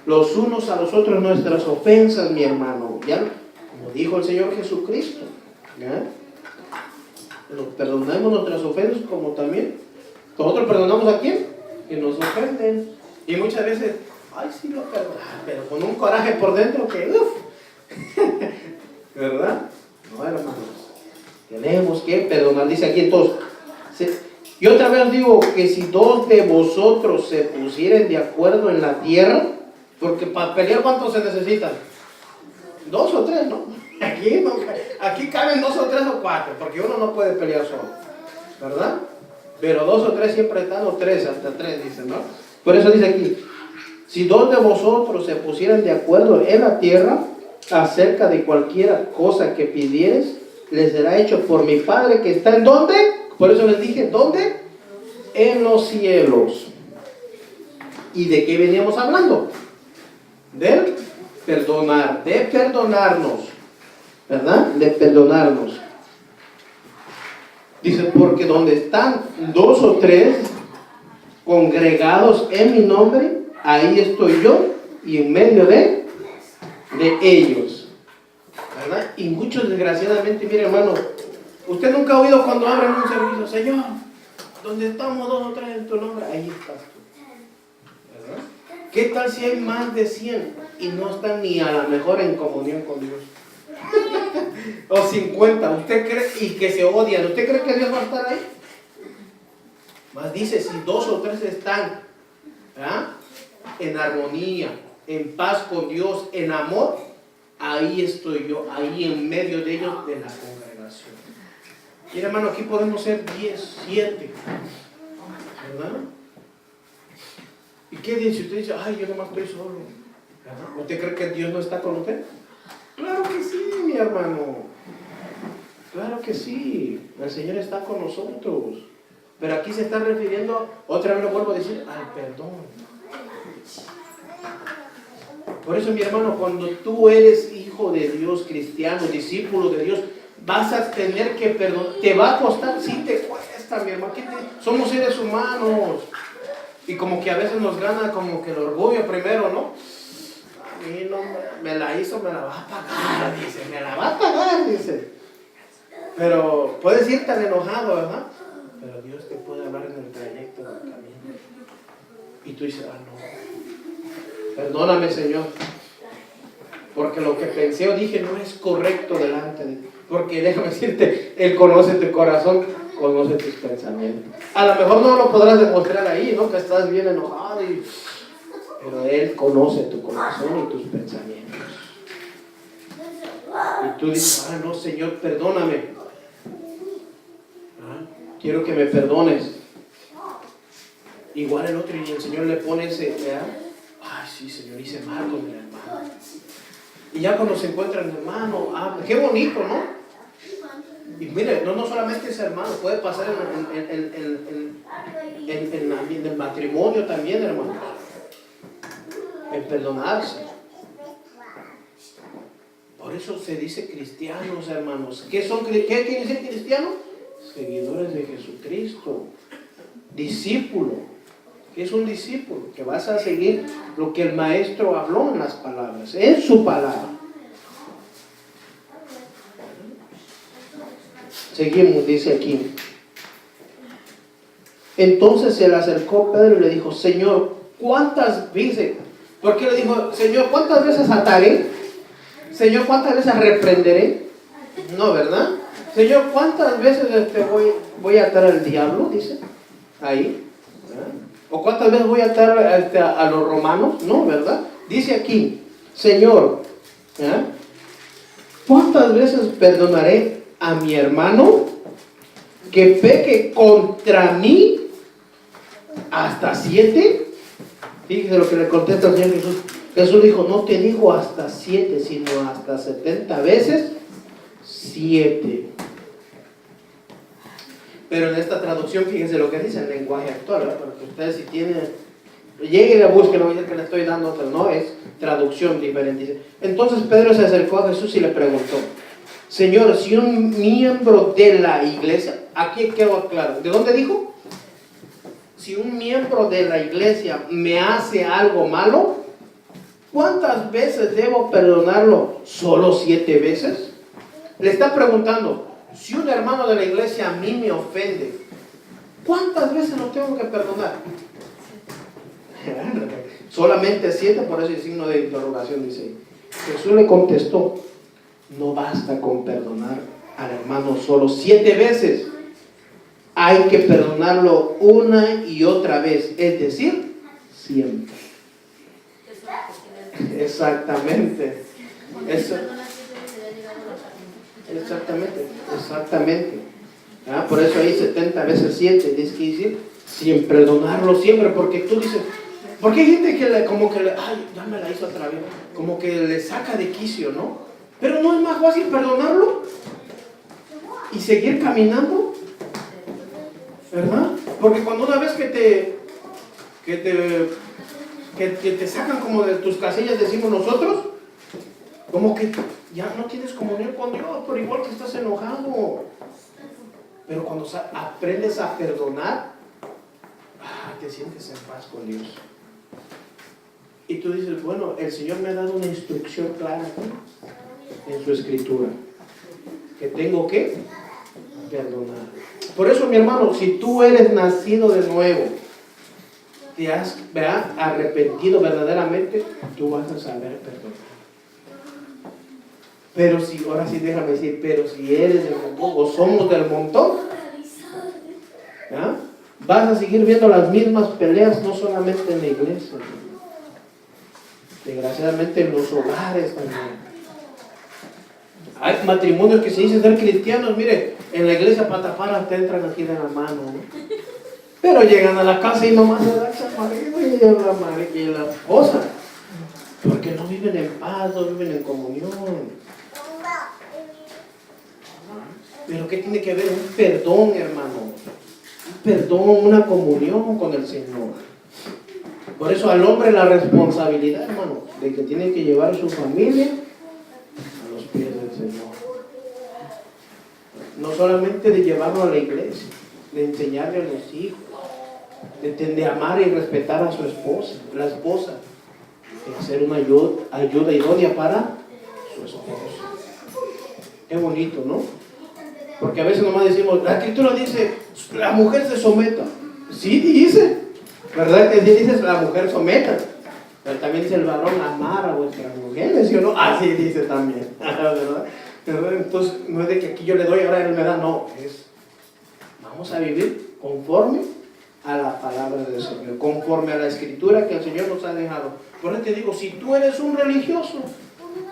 los unos a los otros nuestras ofensas, mi hermano. ¿Ya? Como dijo el Señor Jesucristo. ¿Ya? Nos perdonamos nuestras ofensas como también nosotros perdonamos a quién, que nos ofenden. Y muchas veces, ay, sí lo perdono, pero con un coraje por dentro que, ¿verdad? No, hermanos, tenemos que perdonar. Dice aquí entonces, y otra vez digo que si dos de vosotros se pusieren de acuerdo en la tierra, porque para pelear, ¿cuántos se necesitan? 2 o 3, ¿no? Aquí caben 2 o 3 o 4, porque uno no puede pelear solo, ¿verdad? Pero 2 o 3 siempre están, o 3, hasta 3 dicen, ¿no? Por eso dice aquí, si 2 de vosotros se pusieran de acuerdo en la tierra acerca de cualquier cosa que pidieres, les será hecho por mi Padre que está en ¿dónde? Por eso les dije, ¿dónde? En los cielos. ¿Y de qué veníamos hablando? Del perdonar, de perdonarnos, ¿verdad? De perdonarnos. Dice, porque donde están 2 o 3 congregados en mi nombre, ahí estoy yo y en medio de ellos, ¿verdad? Y muchos desgraciadamente, mire hermano, usted nunca ha oído cuando abren un servicio, Señor, donde estamos 2 o 3 en tu nombre, ahí estás tú, ¿verdad? ¿Qué tal si hay más de 100 y no están ni a lo mejor en comunión con Dios? O 50, ¿usted cree? Y que se odian, ¿usted cree que Dios va a estar ahí? Más dice, si 2 o 3 están, ¿verdad?, en armonía, en paz con Dios, en amor, ahí estoy yo, ahí en medio de ellos, de la congregación. Y hermano, aquí podemos ser 10, 7, ¿verdad? ¿Y qué dice? Usted dice, ay, yo nomás estoy solo, ¿verdad? ¿Usted cree que Dios no está con usted? Claro que sí, mi hermano. Claro que sí. El Señor está con nosotros. Pero aquí se está refiriendo, otra vez lo vuelvo a decir, al perdón. Por eso, mi hermano, cuando tú eres hijo de Dios, cristiano, discípulo de Dios, vas a tener que perdonar. Te va a costar, sí te cuesta, mi hermano. Somos seres humanos. Y como que a veces nos gana como que el orgullo primero, ¿no? A mí no me la hizo, me la va a pagar, dice. Me la va a pagar, dice. Pero puedes ir tan enojado, ¿verdad? Pero Dios te puede hablar en el trayecto del camino. Y tú dices, ah, no. Perdóname, Señor. Porque lo que pensé o dije no es correcto delante de ti. Porque déjame decirte, Él conoce tu corazón, conoce tus pensamientos. A lo mejor no lo podrás demostrar ahí, ¿no? Que estás bien enojado, pero Él conoce tu corazón y tus pensamientos. Y tú dices, ah, no, Señor, perdóname. Quiero que me perdones. Igual el otro, y el Señor le pone ese, ¿verdad? Ay, sí, Señor, hice mal con el hermano. Y ya cuando se encuentra el hermano, qué bonito, ¿no? Y mire, no solamente ese hermano, puede pasar en el matrimonio también, hermano. En perdonarse. Por eso se dice cristianos, hermanos. ¿Qué quiere decir cristiano? Seguidores de Jesucristo. Discípulo. ¿Qué es un discípulo? Que vas a seguir lo que el maestro habló en las palabras, en su palabra. Seguimos, dice aquí. Entonces se le acercó Pedro y le dijo, Señor, ¿cuántas veces? ¿Por qué le dijo, Señor, cuántas veces ataré? Señor, ¿cuántas veces reprenderé? No, ¿verdad? Señor, ¿cuántas veces voy a atar al diablo? Dice, ahí. ¿Verdad? ¿O cuántas veces voy a atar a los romanos? No, ¿verdad? Dice aquí, Señor, ¿verdad?, ¿cuántas veces perdonaré a mi hermano que peque contra mí? ¿Hasta 7? Fíjese lo que le contesta el Señor Jesús. Jesús dijo, no te digo hasta 7, sino hasta 70 veces 7. Pero en esta traducción, fíjense lo que dice el lenguaje actual, ¿verdad? Para que ustedes, si tienen, lleguen a buscar, no es que le estoy dando otra, no, es traducción diferente. Dice, entonces Pedro se acercó a Jesús y le preguntó, Señor, si un miembro de la iglesia, aquí quedó claro, ¿de dónde dijo? Si un miembro de la iglesia me hace algo malo, ¿cuántas veces debo perdonarlo? ¿Solo 7 veces? Le está preguntando, si un hermano de la iglesia a mí me ofende, ¿cuántas veces lo tengo que perdonar? Solamente 7, por eso el signo de interrogación dice. Jesús le contestó, no basta con perdonar al hermano solo 7 veces. Hay que perdonarlo una y otra vez, es decir, siempre. Exactamente. Eso. Exactamente. ¿Ah? Por eso hay 70 veces 7, tienes que decir, sin perdonarlo siempre, porque tú dices, porque hay gente que ay, ya me la hizo otra vez, como que le saca de quicio, ¿no? Pero no es más fácil perdonarlo y seguir caminando, ¿verdad? Porque cuando una vez que te sacan como de tus casillas, decimos nosotros, como que ya no tienes comunión con Dios, pero igual que estás enojado. Pero cuando aprendes a perdonar, te sientes en paz con Dios. Y tú dices, bueno, el Señor me ha dado una instrucción clara en su escritura, que tengo que perdonar. Por eso, mi hermano, si tú eres nacido de nuevo, te has arrepentido verdaderamente, tú vas a saber perdonar. Pero si, ahora sí déjame decir, pero si eres del montón o somos del montón, ¿ya? Vas a seguir viendo las mismas peleas, no solamente en la iglesia, desgraciadamente en los hogares también. Hay matrimonios que se dicen ser cristianos, mire, en la iglesia pataparas te entran aquí de la mano, ¿no? Pero llegan a la casa y nomás se da esa marido y la esposa, porque no viven en paz, no viven en comunión. Pero ¿qué tiene que ver? Un perdón, hermano. Un perdón, una comunión con el Señor. Por eso al hombre la responsabilidad, hermano, de que tiene que llevar a su familia a los pies del Señor. No solamente de llevarlo a la iglesia, de enseñarle a los hijos, de amar y respetar a su esposa, la esposa, de hacer una ayuda idónea para su esposa. Qué bonito, ¿no? Porque a veces nomás decimos, la escritura dice, la mujer se someta. Sí dice, ¿verdad que sí dice la mujer someta? Pero también dice el varón amar a vuestras mujeres, ¿sí o no? Así dice también, ¿verdad? Entonces, no es de que aquí yo le doy, ahora él me da, no, es, vamos a vivir conforme a la palabra del Señor, conforme a la escritura que el Señor nos ha dejado. Por eso te digo, si tú eres un religioso,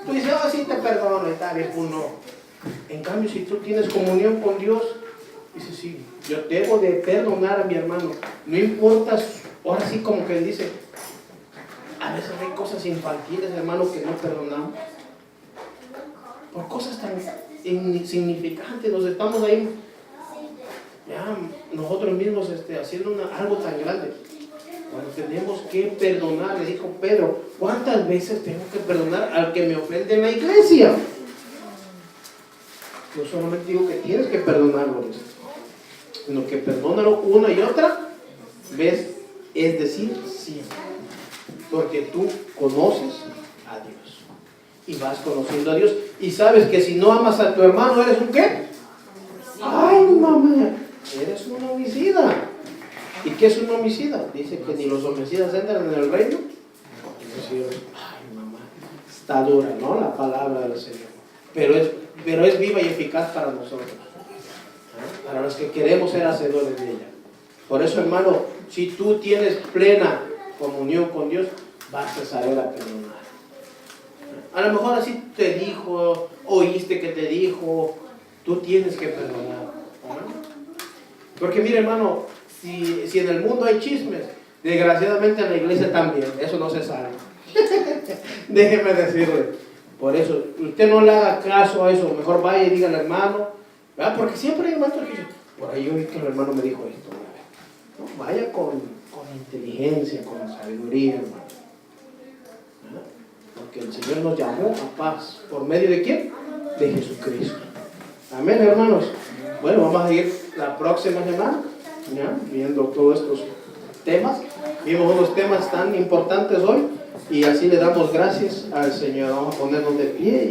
tú dices, sí te perdono, está bien, pues no. En cambio, si tú tienes comunión con Dios, dices, sí, yo debo de perdonar a mi hermano. No importa, ahora sí como que él dice, a veces hay cosas infantiles, hermano, que no perdonamos. Por cosas tan insignificantes, nos estamos ahí, ya, nosotros mismos haciendo algo tan grande. Bueno, tenemos que perdonar, le dijo Pedro, ¿cuántas veces tengo que perdonar al que me ofende en la iglesia? Yo solamente digo que tienes que perdonarlo, sino que perdónalo una y otra vez, es decir, siempre. Porque tú conoces a Dios y vas conociendo a Dios y sabes que si no amas a tu hermano, ¿eres un qué? Ay, mamá, eres un homicida. ¿Y qué es un homicida? Dice que ni los homicidas entran en el reino. Ay, mamá, está dura, ¿no? La palabra del Señor. Pero es viva y eficaz para nosotros, para los que queremos ser hacedores de ella. Por eso, hermano, si tú tienes plena comunión con Dios, vas a saber a perdonar. A lo mejor así te dijo, oíste que te dijo, tú tienes que perdonar. Porque mire, hermano, si en el mundo hay chismes, desgraciadamente en la iglesia también, eso no se sabe. Déjeme decirle. Por eso, usted no le haga caso a eso, mejor vaya y diga al hermano, ¿verdad? Porque siempre hay hermanos que dicen, por ahí yo vi que el hermano me dijo esto, ¿no? Vaya con inteligencia, con sabiduría, hermano, ¿verdad? Porque el Señor nos llamó a paz, ¿por medio de quién? De Jesucristo. Amén, hermanos. Bueno, vamos a ir la próxima semana, ¿ya? Viendo todos estos temas. Vimos unos temas tan importantes hoy y así le damos gracias al Señor. Vamos a ponernos de pie.